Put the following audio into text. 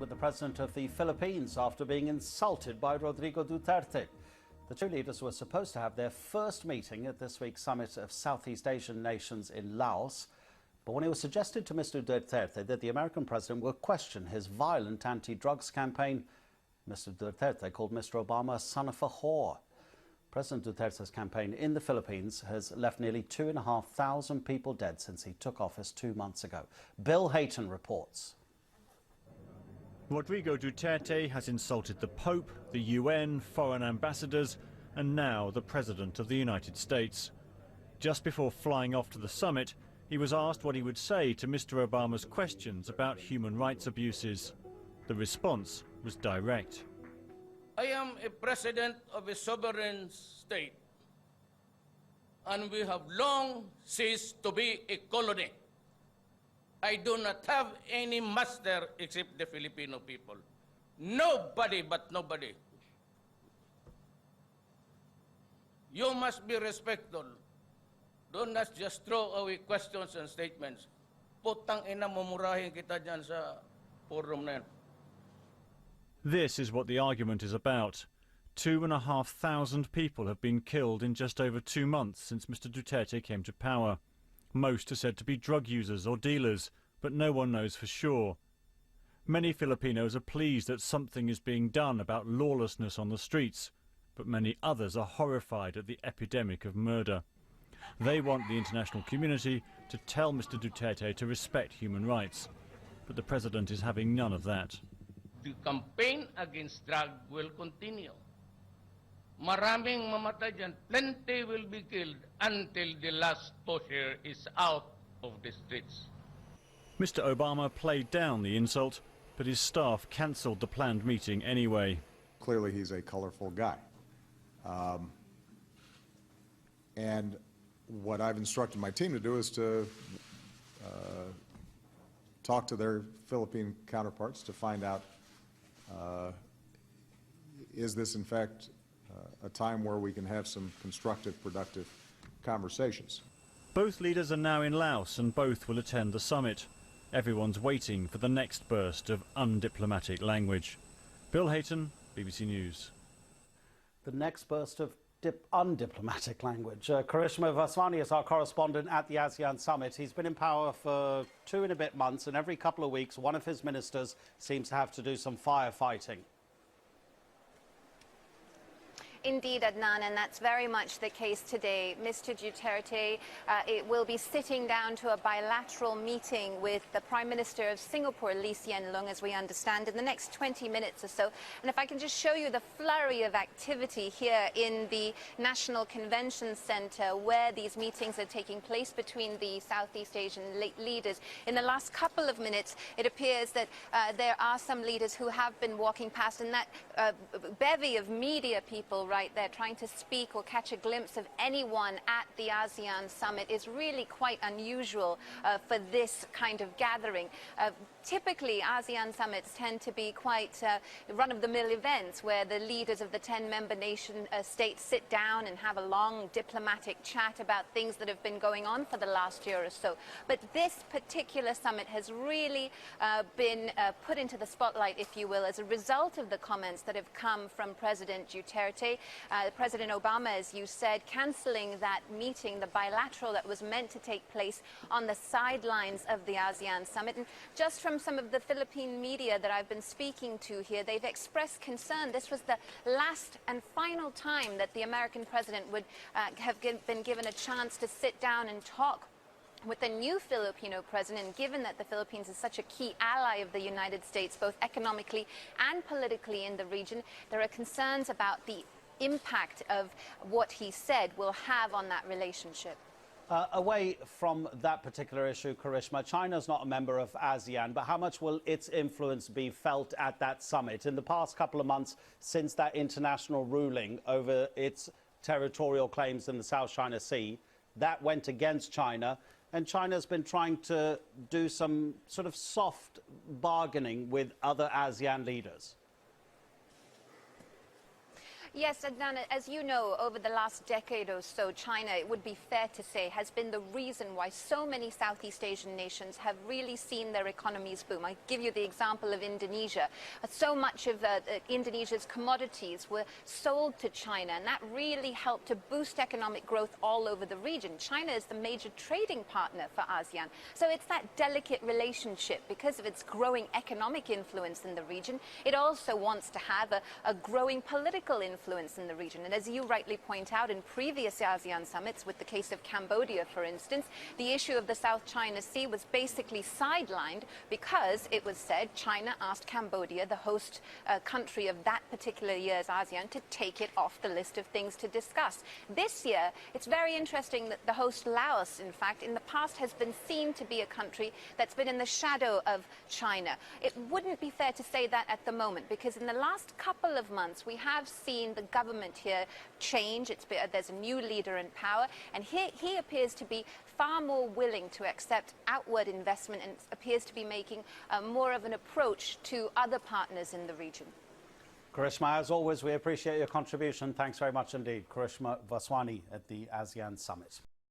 with the president of the Philippines after being insulted by Rodrigo Duterte. The two leaders were supposed to have their first meeting at this week's summit of Southeast Asian nations in Laos. But when it was suggested to Mr. Duterte that the American president would question his violent anti-drugs campaign, Mr. Duterte called Mr. Obama a son of a whore. President Duterte's campaign in the Philippines has left nearly 2,500 people dead since he took office 2 months ago. Bill Hayton reports. Rodrigo Duterte has insulted the Pope, the UN, foreign ambassadors, and now the President of the United States. Just before flying off to the summit, he was asked what he would say to Mr. Obama's questions about human rights abuses. The response was direct. I am a president of a sovereign state, and we have long ceased to be a colony. I do not have any master except the Filipino people. Nobody but nobody. You must be respectful. Do not just throw away questions and statements. Putang ina, mumurahin kita dyan sa forum na yan. This is what the argument is about. 2,500 people have been killed in just over 2 months since Mr. Duterte came to power. Most are said to be drug users or dealers, but no one knows for sure. Many Filipinos are pleased that something is being done about lawlessness on the streets, but many others are horrified at the epidemic of murder. They want the international community to tell Mr. Duterte to respect human rights, but the president is having none of that. The campaign against drug will continue. Maraming mamatay dyan. Plenty will be killed until the last pusher is out of the streets. Mr. Obama played down the insult, but his staff cancelled the planned meeting anyway. Clearly he's a colorful guy. And what I've instructed my team to do is to talk to their Philippine counterparts to find out, is this in fact a time where we can have some constructive, productive conversations. Both leaders are now in Laos and both will attend the summit. Everyone's waiting for the next burst of undiplomatic language. Bill Hayton, BBC News. The next burst of undiplomatic language. Karishma Vaswani is our correspondent at the ASEAN summit. He's been in power for 2 and a bit months, and every couple of weeks one of his ministers seems to have to do some firefighting. Indeed, Adnan, and that's very much the case today. Mr. Duterte will be sitting down to a bilateral meeting with the Prime Minister of Singapore, Lee Hsien Loong, as we understand, in the next 20 minutes or so. And if I can just show you the flurry of activity here in the National Convention Center, where these meetings are taking place between the Southeast Asian leaders. In the last couple of minutes, it appears that there are some leaders who have been walking past, and that bevy of media people right there trying to speak or catch a glimpse of anyone at the ASEAN summit is really quite unusual for this kind of gathering. Typically, ASEAN summits tend to be quite run-of-the-mill events where the leaders of the 10 member nation states sit down and have a long diplomatic chat about things that have been going on for the last year or so. But this particular summit has really been put into the spotlight, if you will, as a result of the comments that have come from President Duterte. President Obama, as you said, cancelling that meeting, the bilateral that was meant to take place on the sidelines of the ASEAN summit. And just from some of the Philippine media that I've been speaking to here, they've expressed concern. This was the last and final time that the American president would have been given a chance to sit down and talk with the new Filipino president. Given that the Philippines is such a key ally of the United States, both economically and politically in the region, there are concerns about the impact of what he said will have on that relationship. Away from that particular issue, Karishma, China's not a member of ASEAN, but how much will its influence be felt at that summit? In the past couple of months, since that international ruling over its territorial claims in the South China Sea, that went against China, and China's been trying to do some sort of soft bargaining with other ASEAN leaders. Yes, Adnan, as you know, over the last decade or so, China, it would be fair to say, has been the reason why so many Southeast Asian nations have really seen their economies boom. I give you the example of Indonesia. So much of Indonesia's commodities were sold to China, and that really helped to boost economic growth all over the region. China is the major trading partner for ASEAN. So it's that delicate relationship. Because of its growing economic influence in the region, it also wants to have a growing political influence in the region. And as you rightly point out, in previous ASEAN summits, with the case of Cambodia, for instance, the issue of the South China Sea was basically sidelined because it was said China asked Cambodia, the host country of that particular year's ASEAN, to take it off the list of things to discuss. This year, it's very interesting that the host Laos, in fact, in the past has been seen to be a country that's been in the shadow of China. It wouldn't be fair to say that at the moment, because in the last couple of months, we have seen the government here change. There's a new leader in power, and he appears to be far more willing to accept outward investment and appears to be making more of an approach to other partners in the region. Karishma, as always, we appreciate your contribution. Thanks very much indeed. Karishma Vaswani at the ASEAN Summit.